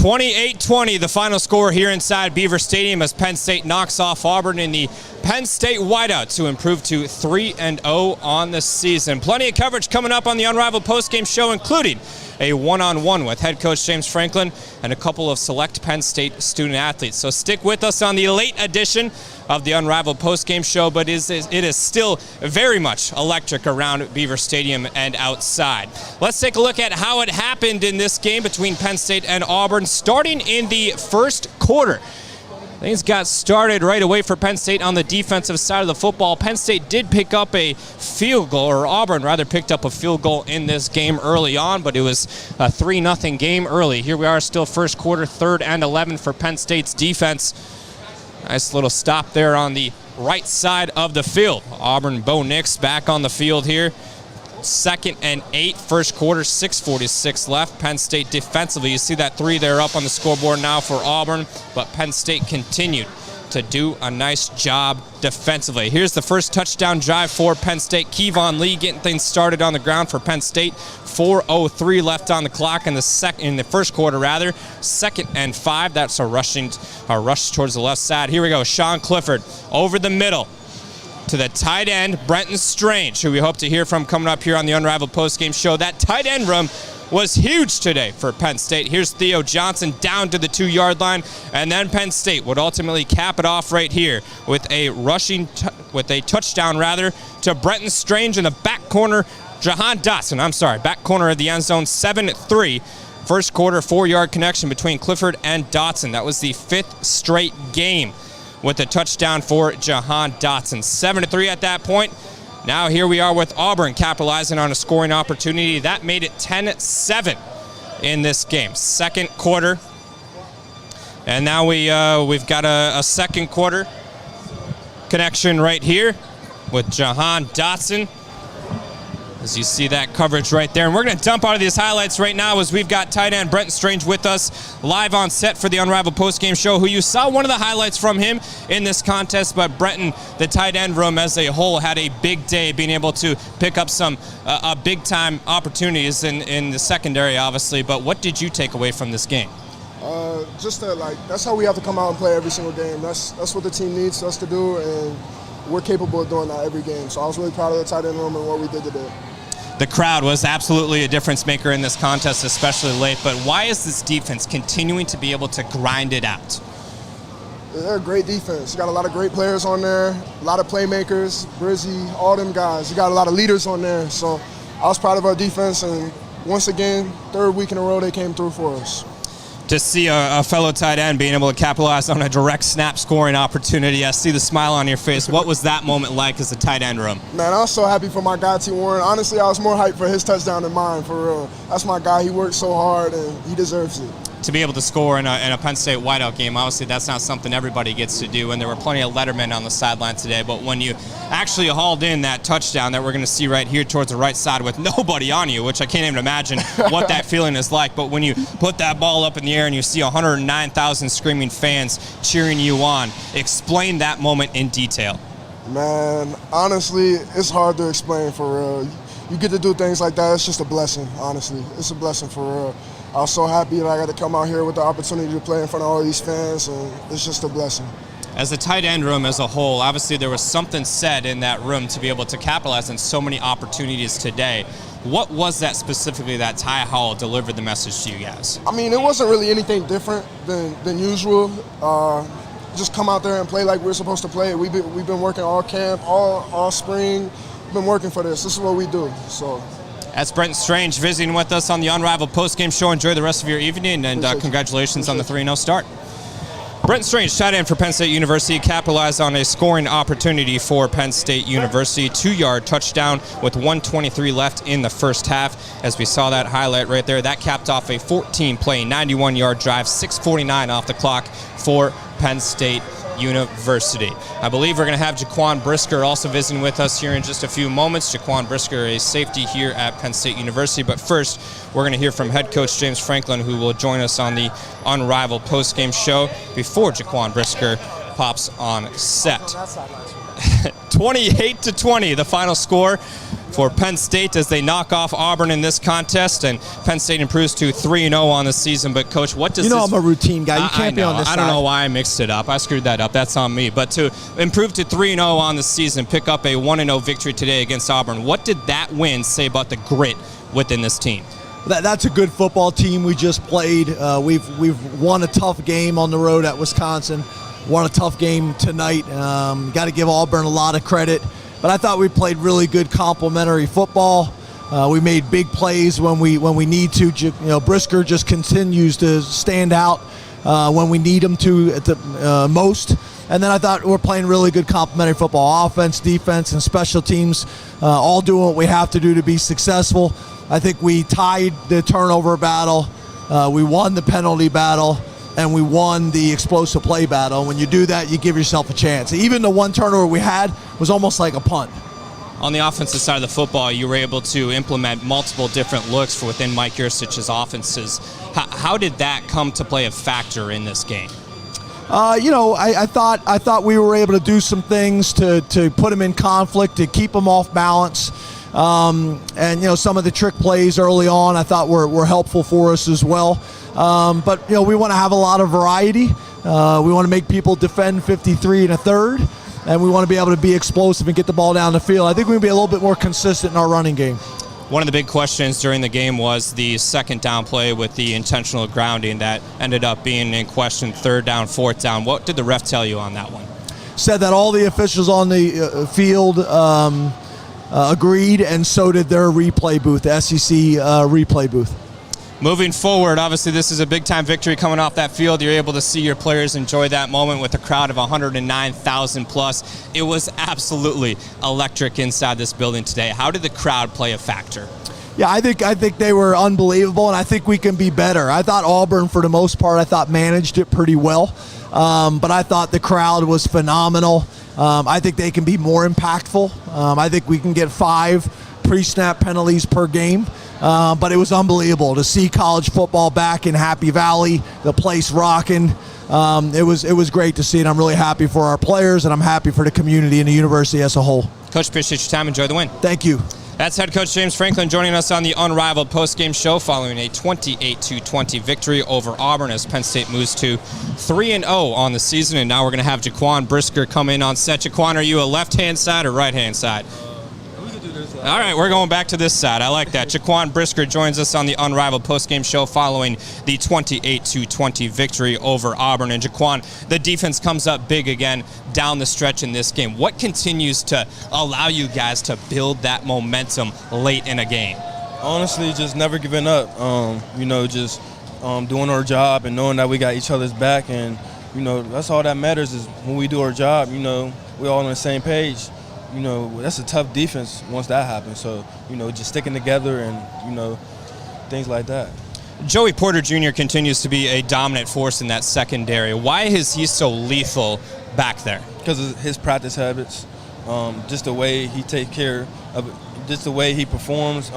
28-20, the final score here inside Beaver Stadium as Penn State knocks off Auburn in the Penn State whiteout to improve to 3-0 on the season. Plenty of coverage coming up on the Unrivaled Postgame show, including a one-on-one with head coach James Franklin and a couple of select Penn State student athletes. So stick with us on the late edition of the Unrivaled Postgame show, but it is still very much electric around Beaver Stadium and outside. Let's take a look at how it happened in this game between Penn State and Auburn, starting in the first quarter. Things got started right away for Penn State on the defensive side of the football. Penn State did pick up a field goal, or Auburn rather picked up a field goal in this game early on, but it was a 3-0 game early. Here we are still first quarter, 3rd and 11 for Penn State's defense. Nice little stop there on the right side of the field. Auburn Bo Nix back on the field here. 2nd and 8, first quarter, 6:46 left. Penn State defensively, you see that 3 there up on the scoreboard now for Auburn, but Penn State continued to do a nice job defensively. Here's the first touchdown drive for Penn State. Kevon Lee getting things started on the ground for Penn State. 4:03 left on the clock in the first quarter rather. 2nd and 5. That's a rush towards the left side. Here we go. Sean Clifford over the middle to the tight end, Brenton Strange, who we hope to hear from coming up here on the Unrivaled Postgame show. That tight end room was huge today for Penn State. Here's Theo Johnson down to the 2-yard line, and then Penn State would ultimately cap it off right here with a touchdown rather to Brenton Strange in the back corner. Back corner of the end zone, 7-3. First quarter, 4-yard connection between Clifford and Dotson. That was the 5th straight game with a touchdown for Jahan Dotson. 7-3 at that point. Now here we are with Auburn capitalizing on a scoring opportunity. That made it 10-7 in this game. Second quarter. And now we've got a second quarter connection right here with Jahan Dotson. As you see that coverage right there. And we're going to dump out of these highlights right now as we've got tight end Brenton Strange with us live on set for the Unrivaled Postgame show, who you saw one of the highlights from him in this contest. But Brenton, the tight end room as a whole, had a big day, being able to pick up some big-time opportunities in the secondary, obviously. But what did you take away from this game? Just that, that's how we have to come out and play every single game. That's what the team needs us to do, and we're capable of doing that every game. So I was really proud of the tight end room and what we did today. The crowd was absolutely a difference maker in this contest, especially late. But why is this defense continuing to be able to grind it out? They're a great defense. You got a lot of great players on there, a lot of playmakers, Brizzy, all them guys. You got a lot of leaders on there. So I was proud of our defense, and once again, 3rd week in a row, they came through for us. To see a fellow tight end being able to capitalize on a direct snap scoring opportunity. I see the smile on your face. What was that moment like as a tight end room? Man, I was so happy for my guy, T. Warren. Honestly, I was more hyped for his touchdown than mine, for real. That's my guy. He worked so hard, and he deserves it. To be able to score in a Penn State whiteout game, obviously that's not something everybody gets to do, and there were plenty of lettermen on the sideline today, but when you actually hauled in that touchdown that we're going to see right here towards the right side with nobody on you, which I can't even imagine what that feeling is like, but when you put that ball up in the air and you see 109,000 screaming fans cheering you on, explain that moment in detail. Man, honestly, it's hard to explain, for real. You get to do things like that, it's just a blessing, honestly. It's a blessing, for real. I was so happy that I got to come out here with the opportunity to play in front of all these fans, and it's just a blessing. As a tight end room as a whole, obviously there was something said in that room to be able to capitalize on so many opportunities today. What was that specifically that Ty Hall delivered the message to you guys? I mean, it wasn't really anything different than usual. Just come out there and play like we're supposed to play. We've been working all camp, all spring. We've been working for this. This is what we do. So. That's Brenton Strange visiting with us on the Unrivaled Postgame show. Enjoy the rest of your evening, and congratulations on the 3-0 start. Brenton Strange, tight end for Penn State University, capitalized on a scoring opportunity for Penn State University. 2-yard touchdown with 1:23 left in the first half. As we saw that highlight right there, that capped off a 14-play, 91-yard drive, 6:49 off the clock for Penn State University. I believe we're going to have Jaquan Brisker also visiting with us here in just a few moments. Jaquan Brisker, a safety here at Penn State University. But first, we're going to hear from head coach James Franklin, who will join us on the Unrivaled Postgame show before Jaquan Brisker pops on set. 28-20, the final score. for Penn State as they knock off Auburn in this contest, and Penn State improves to 3-0 on the season. But, Coach, what does I'm a routine guy. You can't be on this side. I don't know why I mixed it up. I screwed that up. That's on me. But to improve to 3-0 on the season, pick up a 1-0 victory today against Auburn, what did that win say about the grit within this team? That's a good football team we just played. We've won a tough game on the road at Wisconsin, won a tough game tonight. Got to give Auburn a lot of credit. But I thought we played really good complementary football. We made big plays when we need to. Brisker just continues to stand out when we need him to at the most. And then I thought we're playing really good complementary football. Offense, defense, and special teams all doing what we have to do to be successful. I think we tied the turnover battle. We won the penalty battle. And we won the explosive play battle. When you do that, you give yourself a chance. Even the one turnover we had was almost like a punt. On the offensive side of the football, you were able to implement multiple different looks for within Mike Yurcich's offenses. How did that come to play a factor in this game? I thought we were able to do some things to put them in conflict, to keep them off balance. And some of the trick plays early on I thought were helpful for us as well. But we want to have a lot of variety. We want to make people defend 53 1/3, and we want to be able to be explosive and get the ball down the field. I think we can be a little bit more consistent in our running game. One of the big questions during the game was the second down play with the intentional grounding that ended up being in question, 3rd down, 4th down. What did the ref tell you on that one? Said that all the officials on the field agreed, and so did their replay booth, the SEC replay booth. Moving forward, obviously this is a big-time victory coming off that field. You're able to see your players enjoy that moment with a crowd of 109,000 plus. It was absolutely electric inside this building today. How did the crowd play a factor? Yeah, I think they were unbelievable, and I think we can be better. I thought Auburn, for the most part, managed it pretty well. But I thought the crowd was phenomenal. I think they can be more impactful. I think we can get 5 pre-snap penalties per game. But it was unbelievable to see college football back in Happy Valley, the place rocking. It was great to see, and I'm really happy for our players, and I'm happy for the community and the university as a whole. Coach, appreciate your time. Enjoy the win. Thank you. That's head coach James Franklin joining us on the Unrivaled Postgame show following a 28-20 victory over Auburn as Penn State moves to 3-0 on the season. And now we're going to have Jaquan Brisker come in on set. Jaquan, are you a left-hand side or right-hand side? All right, we're going back to this side. I like that. Jaquan Brisker joins us on the Unrivaled Postgame show following the 28-20 victory over Auburn. And Jaquan, the defense comes up big again down the stretch in this game. What continues to allow you guys to build that momentum late in a game? Honestly, just never giving up. Just doing our job and knowing that we got each other's back. And, that's all that matters is when we do our job, we're all on the same page. That's a tough defense once that happens. So, just sticking together and, things like that. Joey Porter Jr. continues to be a dominant force in that secondary. Why is he so lethal back there? Because of his practice habits, just the way he takes care of it, just the way he performs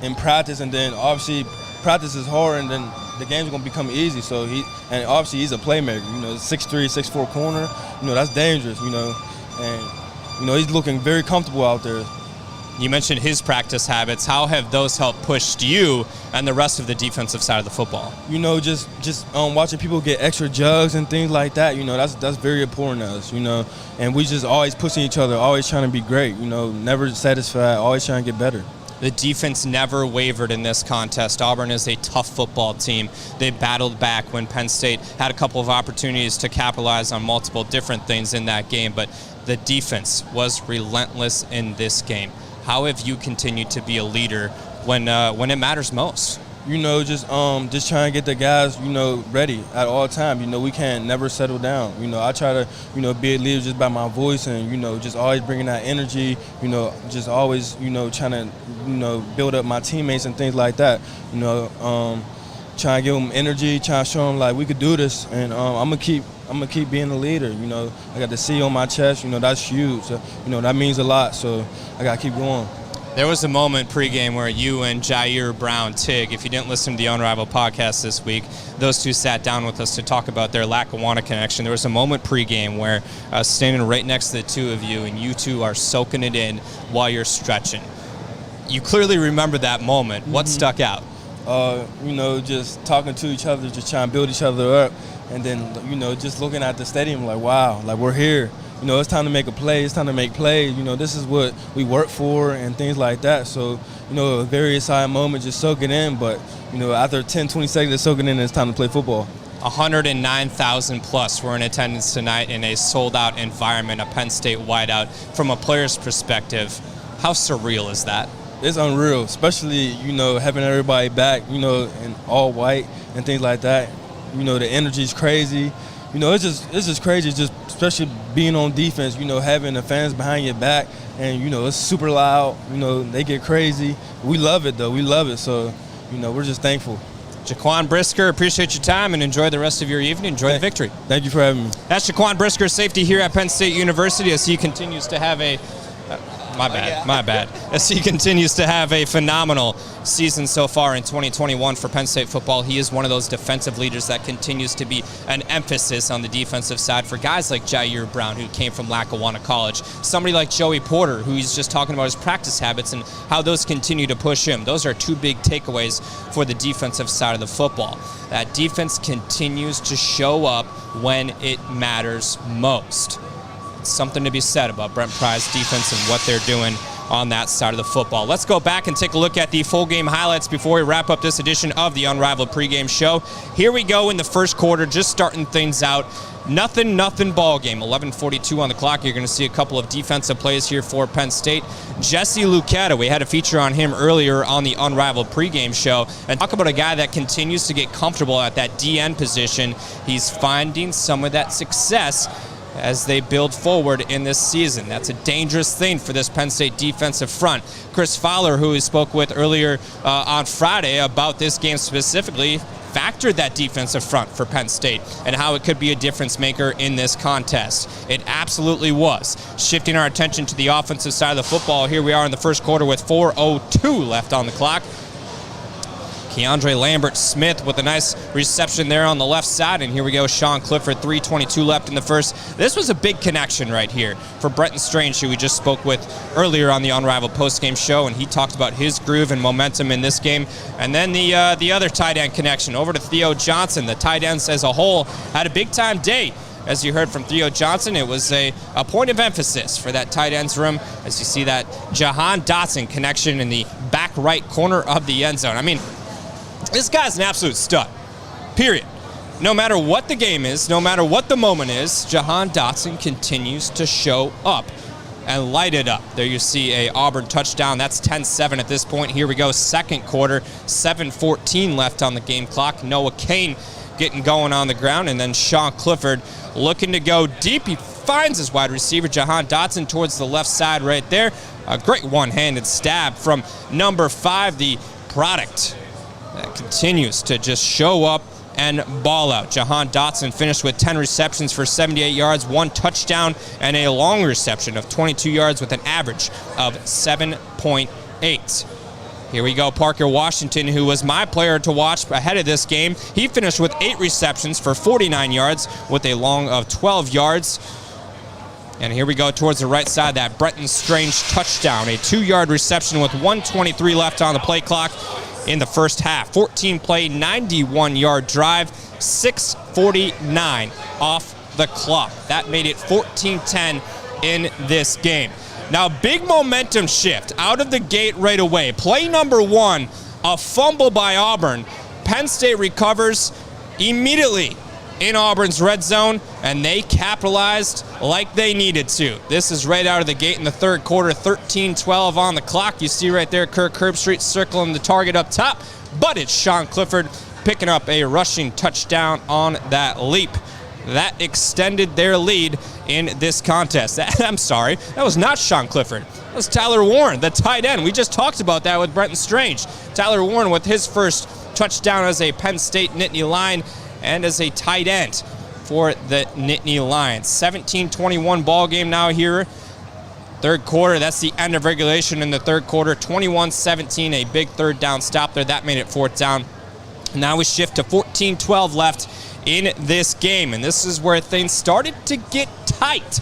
in practice. And then, obviously, practice is hard, and then the game's going to become easy. So, obviously, he's a playmaker. 6'3", 6'4" corner, that's dangerous, and he's looking very comfortable out there. You mentioned his practice habits. How have those helped push you and the rest of the defensive side of the football? Just watching people get extra jugs and things like that, that's very important to us, And we just always pushing each other, always trying to be great, never satisfied, always trying to get better. The defense never wavered in this contest. Auburn is a tough football team. They battled back when Penn State had a couple of opportunities to capitalize on multiple different things in that game, but the defense was relentless in this game. How have you continued to be a leader when it matters most? Just trying to get the guys, ready at all time. We can't never settle down. I try to, be a leader just by my voice and, just always bringing that energy, just always, trying to, build up my teammates and things like that. Trying to give them energy, trying to show them, like, we could do this. And I'm going to keep being the leader. I got the C on my chest, that's huge. So, that means a lot. So I got to keep going. There was a moment pregame where you and Jair Brown Tig, if you didn't listen to the Unrivaled podcast this week, those two sat down with us to talk about their Lackawanna connection. There was a moment pregame where standing right next to the two of you, and you two are soaking it in while you're stretching. You clearly remember that moment. What stuck out? Just talking to each other, just trying to build each other up. And then, just looking at the stadium like, wow, like we're here. It's time to make a play. It's time to make plays. This is what we work for and things like that. So, a very exciting moment, just soak it in. But, after 10, 20 seconds of soaking in, it's time to play football. 109,000 plus were in attendance tonight in a sold-out environment, a Penn State whiteout. From a player's perspective, how surreal is that? It's unreal, especially, having everybody back, in all white and things like that. The energy is crazy. It's just crazy, just especially being on defense, having the fans behind your back, and, it's super loud. They get crazy. We love it, though. We love it. So, we're just thankful. Jaquan Brisker, appreciate your time and enjoy the rest of your evening. Enjoy the victory. Thank you for having me. That's Jaquan Brisker, safety here at Penn State University, as he continues to have a my bad. As he continues to have a phenomenal season so far in 2021 for Penn State football. He is one of those defensive leaders that continues to be an emphasis on the defensive side for guys like Jair Brown, who came from Lackawanna College. Somebody like Joey Porter, who he's just talking about his practice habits and how those continue to push him. Those are two big takeaways for the defensive side of the football. That defense continues to show up when it matters most. Something to be said about Brent Pry's defense and what they're doing on that side of the football. Let's go back and take a look at the full game highlights before we wrap up this edition of the Unrivaled pregame show. Here we go in the first quarter, just starting things out. Nothing ball game. 11:42 on the clock. You're going to see a couple of defensive plays here for Penn State. Jesse Lucetta, we had a feature on him earlier on the Unrivaled pregame show. And talk about a guy that continues to get comfortable at that DN position. He's finding some of that success as they build forward in this season. That's a dangerous thing for this Penn State defensive front. Chris Fowler, who we spoke with earlier on Friday about this game specifically, factored that defensive front for Penn State and how it could be a difference maker in this contest. It absolutely was. Shifting our attention to the offensive side of the football, here we are in the first quarter with 4:02 left on the clock. Keandre Lambert-Smith with a nice reception there on the left side. And here we go, Sean Clifford, 3:22 left in the first. This was a big connection right here for Brenton Strange, who we just spoke with earlier on the Unrivaled postgame show, and he talked about his groove and momentum in this game. And then the other tight end connection over to Theo Johnson. The tight ends as a whole had a big-time day. As you heard from Theo Johnson, it was a point of emphasis for that tight ends room, as you see that Jahan Dotson connection in the back right corner of the end zone. I mean, this guy's an absolute stud, period. No matter what the game is, no matter what the moment is, Jahan Dotson continues to show up and light it up. There you see a Auburn touchdown. That's 10-7 at this point. Here we go, second quarter, 7:14 left on the game clock. Noah Kane getting going on the ground, and then Sean Clifford looking to go deep. He finds his wide receiver, Jahan Dotson, towards the left side right there. A great one-handed stab from number 5, the product that continues to just show up and ball out. Jahan Dotson finished with 10 receptions for 78 yards, 1 touchdown, and a long reception of 22 yards with an average of 7.8. Here we go, Parker Washington, who was my player to watch ahead of this game. He finished with 8 receptions for 49 yards with a long of 12 yards. And here we go towards the right side, that Brenton Strange touchdown, a 2-yard reception with 1:23 left on the play clock in the first half. 14-play, 91-yard drive, 6:49 off the clock. That made it 14-10 in this game. Now, big momentum shift out of the gate right away. Play number 1, a fumble by Auburn. Penn State recovers immediately in Auburn's red zone, and they capitalized like they needed to. This is right out of the gate in the third quarter, 13-12 on the clock. You see right there Kirk Herbstreit circling the target up top, but it's Sean Clifford picking up a rushing touchdown on that leap. That extended their lead in this contest. I'm sorry, that was not Sean Clifford. That was Tyler Warren, the tight end. We just talked about that with Brenton Strange. Tyler Warren with his first touchdown as a Penn State Nittany Lion and as a tight end for the Nittany Lions. 17-21 ball game now here. Third quarter, that's the end of regulation in the third quarter. 21-17, a big third down stop there. That made it fourth down. Now we shift to 14-12 left in this game, and this is where things started to get tight.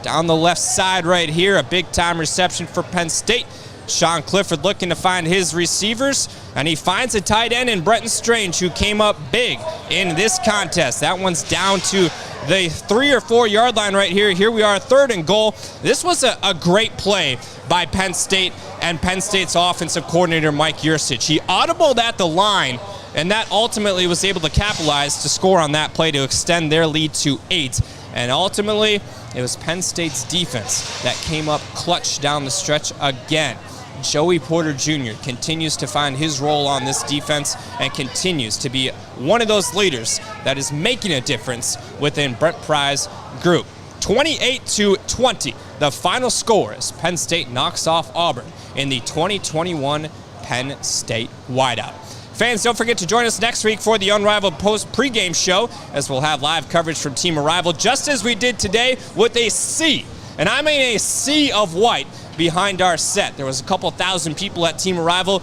Down the left side right here, a big-time reception for Penn State. Sean Clifford looking to find his receivers, and he finds a tight end in Brenton Strange, who came up big in this contest. That one's down to the 3 or 4 yard line right here. Here we are, 3rd and goal. This was a great play by Penn State and Penn State's offensive coordinator, Mike Yursich. He audibled at the line, and that ultimately was able to capitalize to score on that play to extend their lead to 8. And ultimately, it was Penn State's defense that came up clutch down the stretch again. Joey Porter Jr. continues to find his role on this defense and continues to be one of those leaders that is making a difference within Brent Pry's group. 28-20, the final score as Penn State knocks off Auburn in the 2021 Penn State Whiteout. Fans, don't forget to join us next week for the Unrivaled Post pregame show, as we'll have live coverage from Team Arrival, just as we did today with a sea, and I mean a sea of white behind our set. There was a couple thousand people at Team Arrival.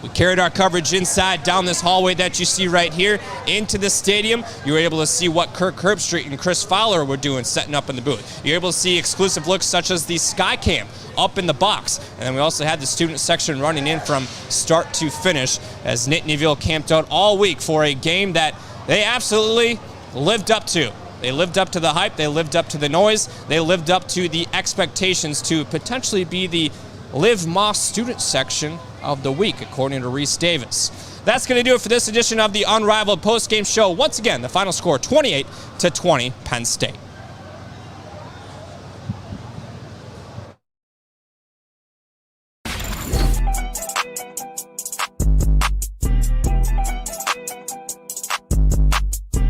We carried our coverage inside down this hallway that you see right here into the stadium. You were able to see what Kirk Herbstreit and Chris Fowler were doing setting up in the booth. You're able to see exclusive looks such as the Skycam up in the box. And then we also had the student section running in from start to finish as Nittanyville camped out all week for a game that they absolutely lived up to. They lived up to the hype. They lived up to the noise. They lived up to the expectations to potentially be the Liv Moss student section of the week, according to Reese Davis. That's going to do it for this edition of the Unrivaled Postgame Show. Once again, the final score 28-20, Penn State.